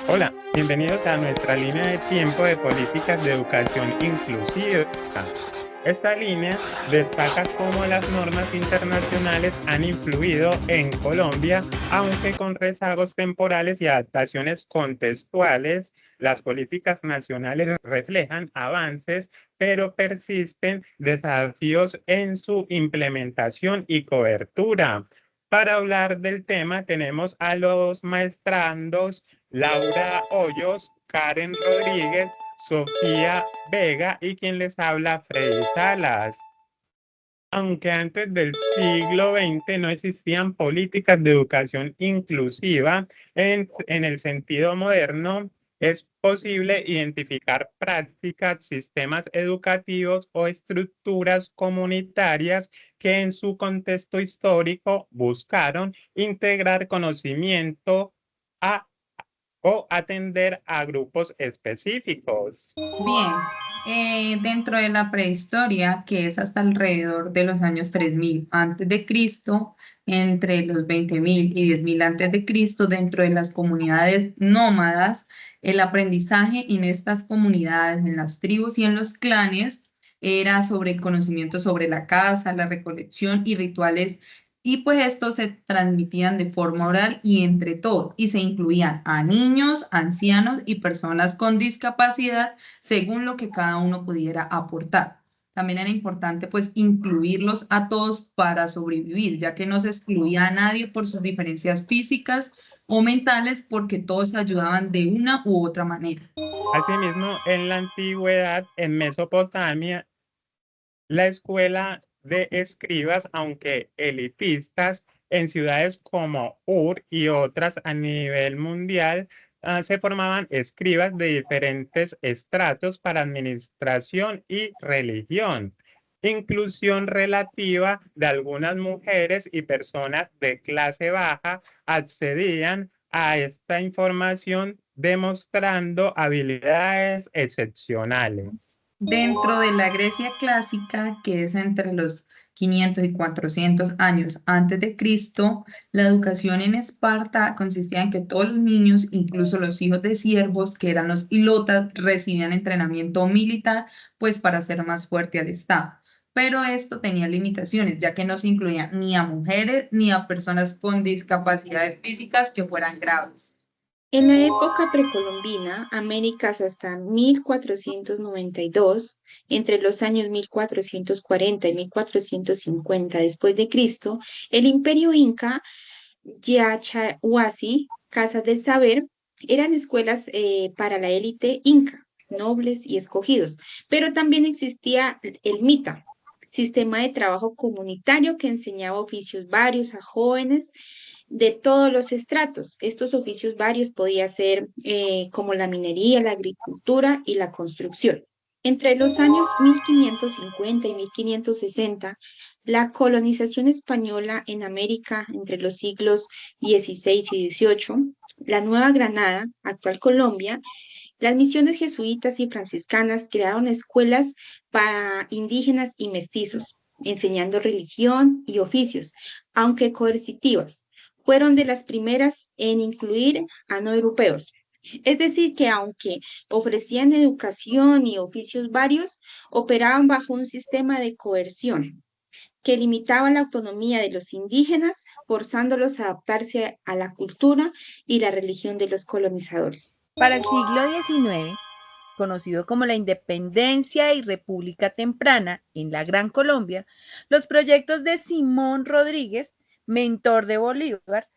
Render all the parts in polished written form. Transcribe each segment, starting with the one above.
Hola, bienvenidos a nuestra línea de tiempo de políticas de educación inclusiva. Esta línea destaca cómo las normas internacionales han influido en Colombia, aunque con rezagos temporales y adaptaciones contextuales. Las políticas nacionales reflejan avances, pero persisten desafíos en su implementación y cobertura. Para hablar del tema tenemos a los maestrandos Laura Hoyos, Karen Rodríguez, Sofía Vega y quien les habla, Freddy Salas. Aunque antes del siglo XX no existían políticas de educación inclusiva en el sentido moderno, es posible identificar prácticas, sistemas educativos o estructuras comunitarias que en su contexto histórico buscaron integrar conocimiento a o atender a grupos específicos. Bien, dentro de la prehistoria, que es hasta alrededor de los años 3000 antes de Cristo, entre los 20.000 y 10.000 antes de Cristo, dentro de las comunidades nómadas, el aprendizaje en estas comunidades, en las tribus y en los clanes, era sobre el conocimiento sobre la caza, la recolección y rituales, y pues estos se transmitían de forma oral y entre todos, y se incluían a niños, ancianos y personas con discapacidad según lo que cada uno pudiera aportar. También era importante pues incluirlos a todos para sobrevivir, ya que no se excluía a nadie por sus diferencias físicas o mentales porque todos se ayudaban de una u otra manera. Asimismo, en la antigüedad, en Mesopotamia, la escuela de escribas, aunque elitistas, en ciudades como Ur y otras a nivel mundial, se formaban escribas de diferentes estratos para administración y religión. Inclusión relativa de algunas mujeres y personas de clase baja accedían a esta información demostrando habilidades excepcionales. Dentro de la Grecia clásica, que es entre los 500 y 400 años antes de Cristo, la educación en Esparta consistía en que todos los niños, incluso los hijos de siervos, que eran los ilotas, recibían entrenamiento militar, pues para ser más fuerte al Estado. Pero esto tenía limitaciones, ya que no se incluía ni a mujeres ni a personas con discapacidades físicas que fueran graves. En la época precolombina, Américas hasta 1492, entre los años 1440 y 1450 después de Cristo, el Imperio Inca, Yachahuasi, Casas del Saber, eran escuelas para la élite inca, nobles y escogidos, pero también existía el MITA, sistema de trabajo comunitario que enseñaba oficios varios a jóvenes de todos los estratos. Estos oficios varios podían ser como la minería, la agricultura y la construcción. Entre los años 1550 y 1560, la colonización española en América entre los siglos XVI y XVIII, la Nueva Granada, actual Colombia, las misiones jesuitas y franciscanas crearon escuelas para indígenas y mestizos, enseñando religión y oficios, aunque coercitivas. Fueron de las primeras en incluir a no europeos. Es decir, que aunque ofrecían educación y oficios varios, operaban bajo un sistema de coerción que limitaba la autonomía de los indígenas, forzándolos a adaptarse a la cultura y la religión de los colonizadores. Para el siglo XIX, conocido como la independencia y república temprana en la Gran Colombia, los proyectos de Simón Rodríguez, mentor de Bolívar,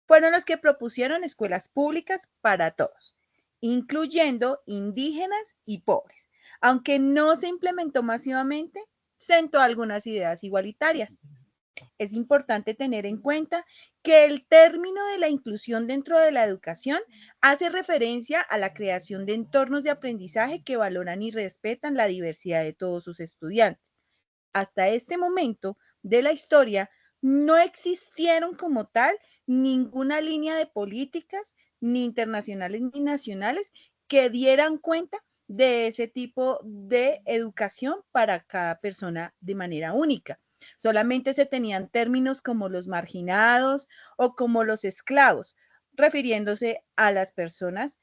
fueron los que propusieron escuelas públicas para todos, incluyendo indígenas y pobres. Aunque no se implementó masivamente, sentó algunas ideas igualitarias. Es importante tener en cuenta que el término de la inclusión dentro de la educación hace referencia a la creación de entornos de aprendizaje que valoran y respetan la diversidad de todos sus estudiantes. Hasta este momento de la historia no existieron como tal ninguna línea de políticas, ni internacionales ni nacionales, que dieran cuenta de ese tipo de educación para cada persona de manera única. Solamente se tenían términos como los marginados o como los esclavos, refiriéndose a las personas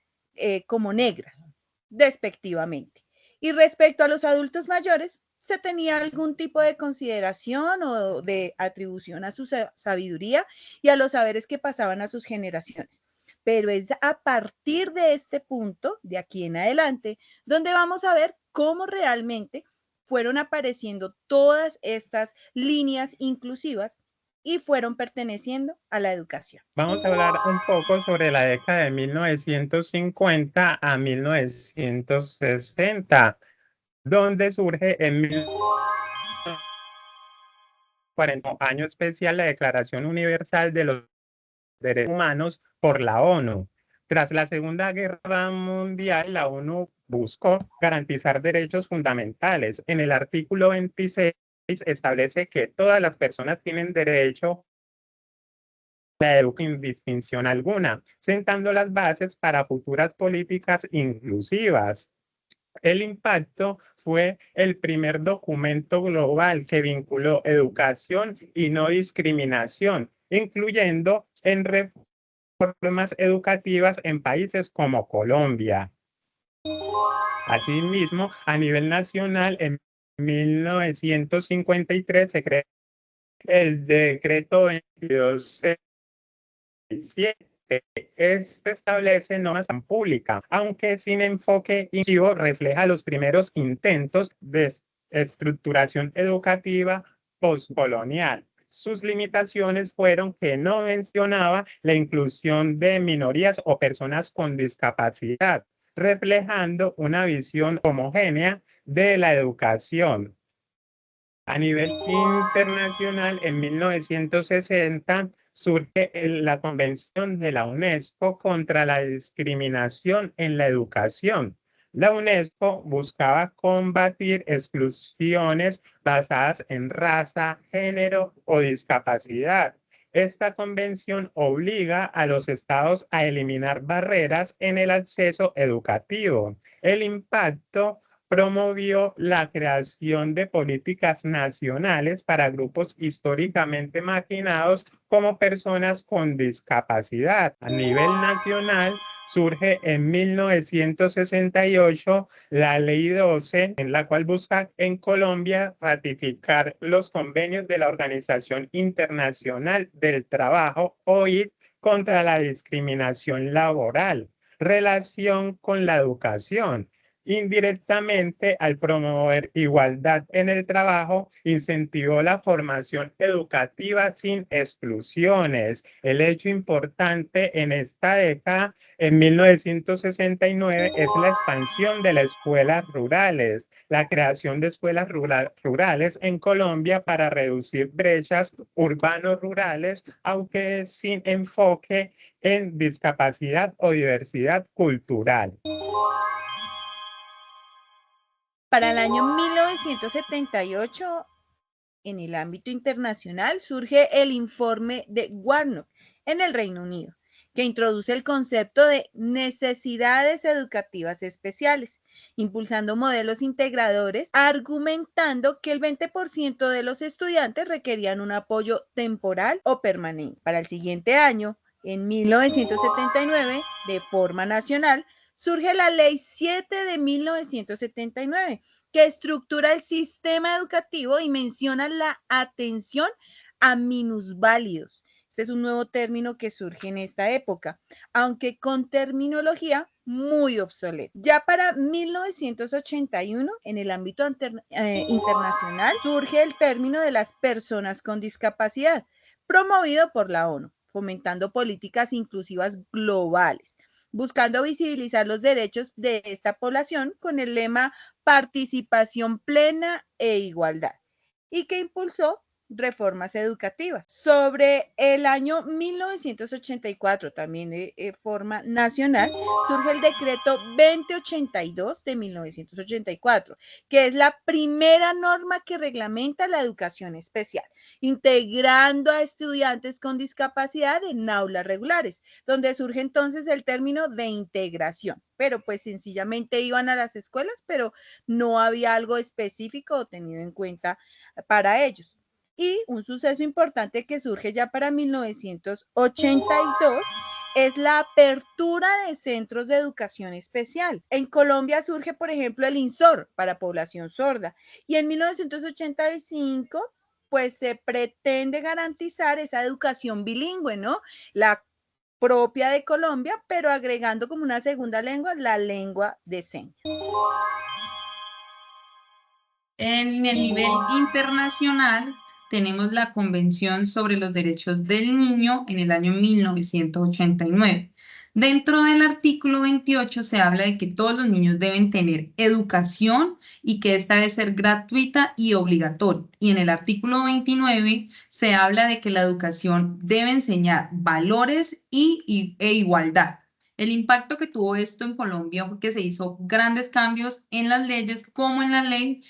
como negras, despectivamente. Y respecto a los adultos mayores, ¿se tenía algún tipo de consideración o de atribución a su sabiduría y a los saberes que pasaban a sus generaciones? Pero es a partir de este punto, de aquí en adelante, donde vamos a ver cómo realmente fueron apareciendo todas estas líneas inclusivas y fueron perteneciendo a la educación. Vamos a hablar un poco sobre la década de 1950 a 1960, donde surge en 1940 año especial la Declaración Universal de los Derechos Humanos por la ONU. Tras la Segunda Guerra Mundial, la ONU buscó garantizar derechos fundamentales. En el artículo 26 establece que todas las personas tienen derecho a la educación sin distinción alguna, sentando las bases para futuras políticas inclusivas. El impacto fue el primer documento global que vinculó educación y no discriminación, incluyendo en reformas educativas en países como Colombia. Asimismo, a nivel nacional, en 1953 se creó el decreto 2267. Este establece normas públicas, aunque sin enfoque inclusivo refleja los primeros intentos de estructuración educativa postcolonial. Sus limitaciones fueron que no mencionaba la inclusión de minorías o personas con discapacidad, reflejando una visión homogénea de la educación. A nivel internacional, en 1960 surge la Convención de la UNESCO contra la discriminación en la educación. La UNESCO buscaba combatir exclusiones basadas en raza, género o discapacidad. Esta convención obliga a los estados a eliminar barreras en el acceso educativo. El impacto promovió la creación de políticas nacionales para grupos históricamente marginados como personas con discapacidad. A nivel nacional, surge en 1968 la Ley 12, en la cual busca en Colombia ratificar los convenios de la Organización Internacional del Trabajo, OIT, contra la discriminación laboral, relación con la educación. Indirectamente, al promover igualdad en el trabajo, incentivó la formación educativa sin exclusiones. El hecho importante en esta década, en 1969, es la expansión de las escuelas rurales, la creación de escuelas rurales en Colombia para reducir brechas urbanos-rurales, aunque sin enfoque en discapacidad o diversidad cultural. Para el año 1978, en el ámbito internacional, surge el informe de Warnock en el Reino Unido, que introduce el concepto de necesidades educativas especiales, impulsando modelos integradores, argumentando que el 20% de los estudiantes requerían un apoyo temporal o permanente. Para el siguiente año, en 1979, de forma nacional, surge la Ley 7 de 1979, que estructura el sistema educativo y menciona la atención a minusválidos. Este es un nuevo término que surge en esta época, aunque con terminología muy obsoleta. Ya para 1981, en el ámbito internacional, surge el término de las personas con discapacidad, promovido por la ONU, fomentando políticas inclusivas globales, buscando visibilizar los derechos de esta población con el lema participación plena e igualdad, y que impulsó reformas educativas. Sobre el año 1984, también de forma nacional, surge el decreto 2082 de 1984, que es la primera norma que reglamenta la educación especial, integrando a estudiantes con discapacidad en aulas regulares, donde surge entonces el término de integración, pero pues sencillamente iban a las escuelas, pero no había algo específico tenido en cuenta para ellos. Y un suceso importante que surge ya para 1982 es la apertura de centros de educación especial. En Colombia surge, por ejemplo, el INSOR para población sorda y en 1985 pues se pretende garantizar esa educación bilingüe, ¿no? La propia de Colombia, pero agregando como una segunda lengua la lengua de señas. En el nivel internacional tenemos la Convención sobre los Derechos del Niño en el año 1989. Dentro del artículo 28 se habla de que todos los niños deben tener educación y que esta debe ser gratuita y obligatoria. Y en el artículo 29 se habla de que la educación debe enseñar valores e igualdad. El impacto que tuvo esto en Colombia fue que se hizo grandes cambios en las leyes, como en la ley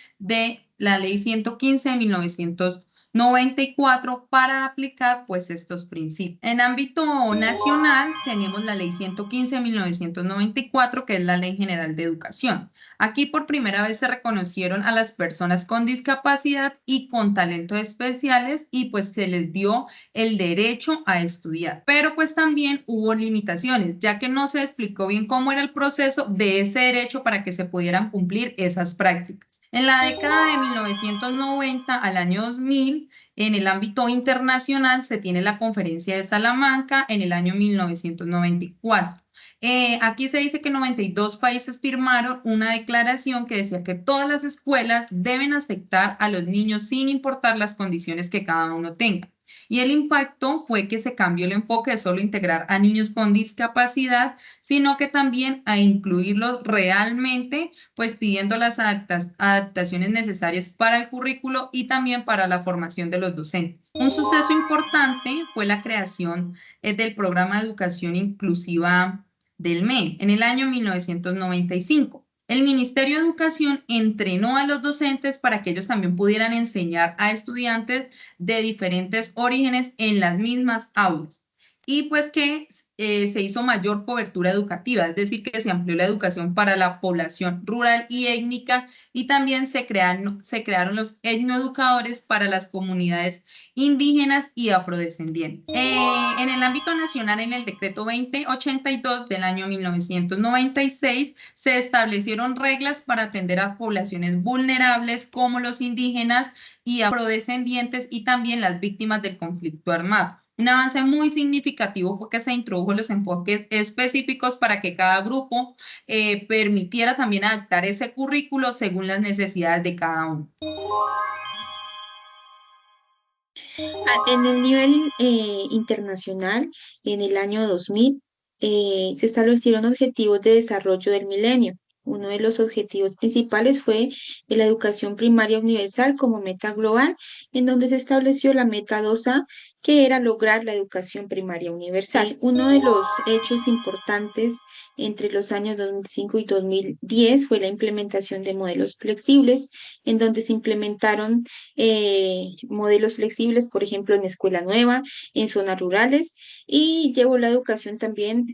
115 de 1994 para aplicar pues estos principios. En ámbito nacional tenemos la ley 115 de 1994, que es la Ley General de Educación. Aquí por primera vez se reconocieron a las personas con discapacidad y con talentos especiales y pues se les dio el derecho a estudiar. Pero pues también hubo limitaciones, ya que no se explicó bien cómo era el proceso de ese derecho para que se pudieran cumplir esas prácticas. En la década de 1990 al año 2000, en el ámbito internacional se tiene la Conferencia de Salamanca en el año 1994. Aquí se dice que 92 países firmaron una declaración que decía que todas las escuelas deben aceptar a los niños sin importar las condiciones que cada uno tenga. Y el impacto fue que se cambió el enfoque de solo integrar a niños con discapacidad, sino que también a incluirlos realmente, pues pidiendo las adaptaciones necesarias para el currículo y también para la formación de los docentes. Un suceso importante fue la creación del programa de educación inclusiva del MEN en el año 1995. El Ministerio de Educación entrenó a los docentes para que ellos también pudieran enseñar a estudiantes de diferentes orígenes en las mismas aulas. Y pues que se hizo mayor cobertura educativa, es decir, que se amplió la educación para la población rural y étnica y también se crearon los etnoeducadores para las comunidades indígenas y afrodescendientes. En el ámbito nacional, en el decreto 2082 del año 1996, se establecieron reglas para atender a poblaciones vulnerables como los indígenas y afrodescendientes y también las víctimas del conflicto armado. Un avance muy significativo fue que se introdujo los enfoques específicos para que cada grupo permitiera también adaptar ese currículo según las necesidades de cada uno. En el nivel internacional, en el año 2000, se establecieron objetivos de desarrollo del milenio. Uno de los objetivos principales fue la educación primaria universal como meta global, en donde se estableció la meta 2A, que era lograr la educación primaria universal. Uno de los hechos importantes entre los años 2005 y 2010 fue la implementación de modelos flexibles, en donde se implementaron modelos flexibles, por ejemplo, en Escuela Nueva, en zonas rurales, y llevó la educación también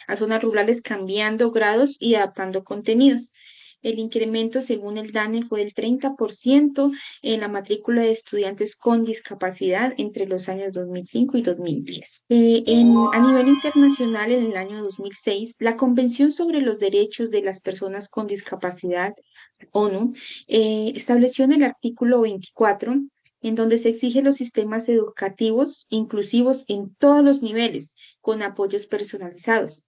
a zonas rurales cambiando grados y adaptando contenidos. El incremento, según el DANE, fue del 30% en la matrícula de estudiantes con discapacidad entre los años 2005 y 2010. A nivel internacional, en el año 2006, la Convención sobre los Derechos de las Personas con Discapacidad, ONU, estableció en el artículo 24 en donde se exigen los sistemas educativos inclusivos en todos los niveles, con apoyos personalizados.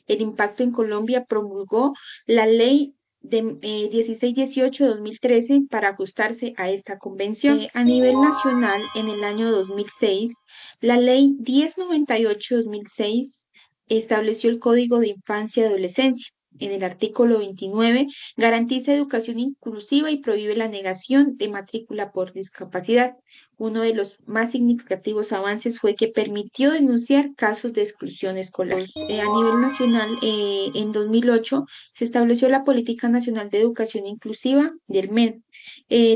El impacto en Colombia promulgó la ley de 1618 de 2013 para ajustarse a esta convención. A nivel nacional, en el año 2006, la ley 1098 de 2006 estableció el Código de Infancia y Adolescencia. En el artículo 29, garantiza educación inclusiva y prohíbe la negación de matrícula por discapacidad. Uno de los más significativos avances fue que permitió denunciar casos de exclusión escolar. A nivel nacional, en 2008, se estableció la Política Nacional de Educación Inclusiva del MEN.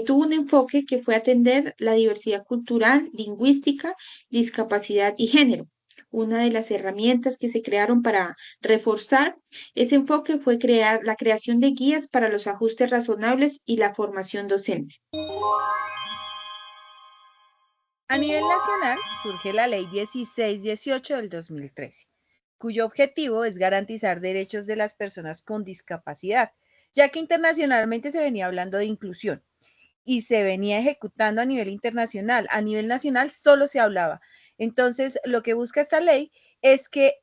Tuvo un enfoque que fue atender la diversidad cultural, lingüística, discapacidad y género. Una de las herramientas que se crearon para reforzar ese enfoque fue la creación de guías para los ajustes razonables y la formación docente. A nivel nacional surge la Ley 1618 del 2013, cuyo objetivo es garantizar derechos de las personas con discapacidad, ya que internacionalmente se venía hablando de inclusión y se venía ejecutando a nivel internacional. A nivel nacional solo se hablaba. Entonces, lo que busca esta ley es que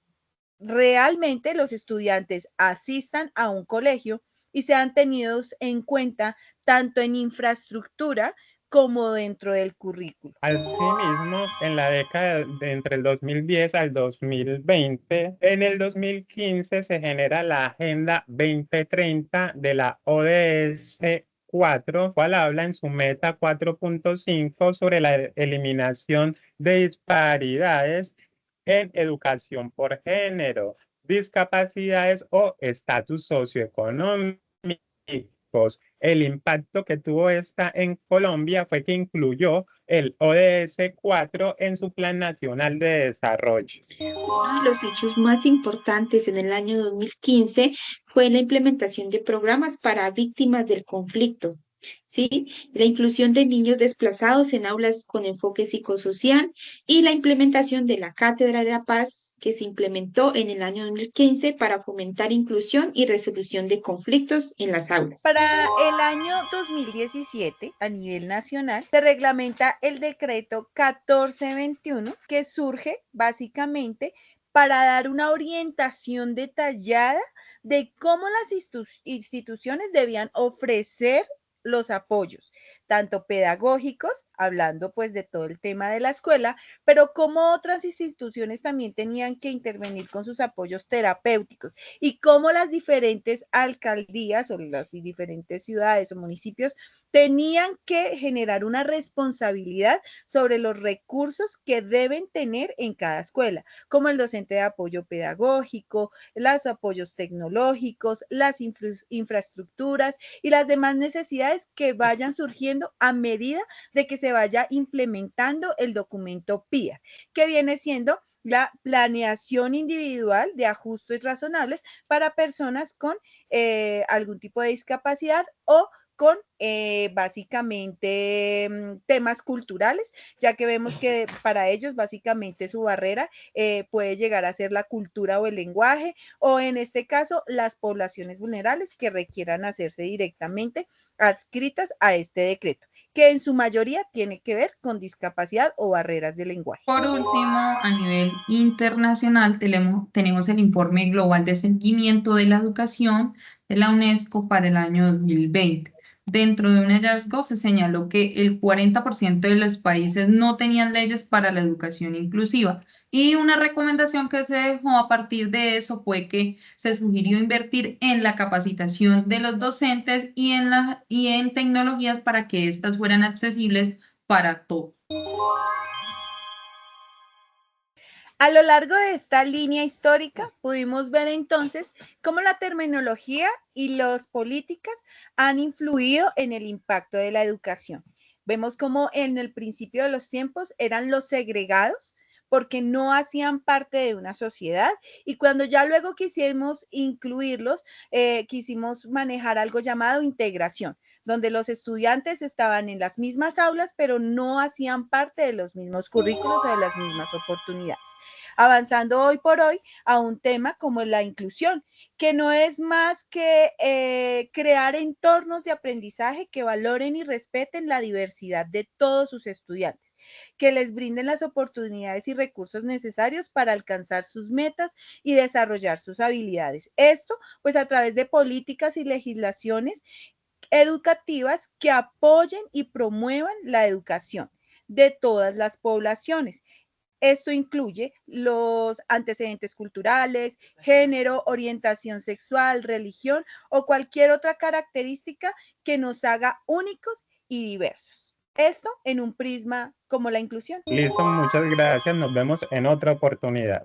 realmente los estudiantes asistan a un colegio y sean tenidos en cuenta tanto en infraestructura como dentro del currículo. Asimismo, en la década de entre el 2010 al 2020, en el 2015 se genera la Agenda 2030 de la ODS 4, cual habla en su meta 4.5 sobre la eliminación de disparidades en educación por género, discapacidades o estatus socioeconómicos. El impacto que tuvo esta en Colombia fue que incluyó el ODS 4 en su Plan Nacional de Desarrollo. Uno de los hechos más importantes en el año 2015 fue la implementación de programas para víctimas del conflicto. ¿Sí? La inclusión de niños desplazados en aulas con enfoque psicosocial y la implementación de la Cátedra de la Paz que se implementó en el año 2015 para fomentar inclusión y resolución de conflictos en las aulas. Para el año 2017, a nivel nacional, se reglamenta el decreto 1421, que surge básicamente para dar una orientación detallada de cómo las instituciones debían ofrecer los apoyos, tanto pedagógicos, hablando pues de todo el tema de la escuela, pero como otras instituciones también tenían que intervenir con sus apoyos terapéuticos y cómo las diferentes alcaldías o las diferentes ciudades o municipios tenían que generar una responsabilidad sobre los recursos que deben tener en cada escuela, como el docente de apoyo pedagógico, los apoyos tecnológicos, las infraestructuras y las demás necesidades que vayan surgiendo a medida de que se vaya implementando el documento PIA, que viene siendo la planeación individual de ajustes razonables para personas con algún tipo de discapacidad o con básicamente temas culturales, ya que vemos que para ellos básicamente su barrera puede llegar a ser la cultura o el lenguaje, o en este caso las poblaciones vulnerables que requieran hacerse directamente adscritas a este decreto, que en su mayoría tiene que ver con discapacidad o barreras de lenguaje. Por último, a nivel internacional, tenemos el Informe Global de Seguimiento de la Educación de la UNESCO para el año 2020. Dentro de un hallazgo se señaló que el 40% de los países no tenían leyes para la educación inclusiva y una recomendación que se dejó a partir de eso fue que se sugirió invertir en la capacitación de los docentes y en tecnologías para que éstas fueran accesibles para todos. A lo largo de esta línea histórica pudimos ver entonces cómo la terminología y las políticas han influido en el impacto de la educación. Vemos cómo en el principio de los tiempos eran los segregados porque no hacían parte de una sociedad y cuando ya luego quisimos incluirlos, quisimos manejar algo llamado integración, donde los estudiantes estaban en las mismas aulas, pero no hacían parte de los mismos currículos o de las mismas oportunidades. Avanzando hoy por hoy a un tema como la inclusión, que no es más que crear entornos de aprendizaje que valoren y respeten la diversidad de todos sus estudiantes, que les brinden las oportunidades y recursos necesarios para alcanzar sus metas y desarrollar sus habilidades. Esto, pues a través de políticas y legislaciones educativas que apoyen y promuevan la educación de todas las poblaciones. Esto incluye los antecedentes culturales, género, orientación sexual, religión o cualquier otra característica que nos haga únicos y diversos. Esto en un prisma como la inclusión. Listo, muchas gracias. Nos vemos en otra oportunidad.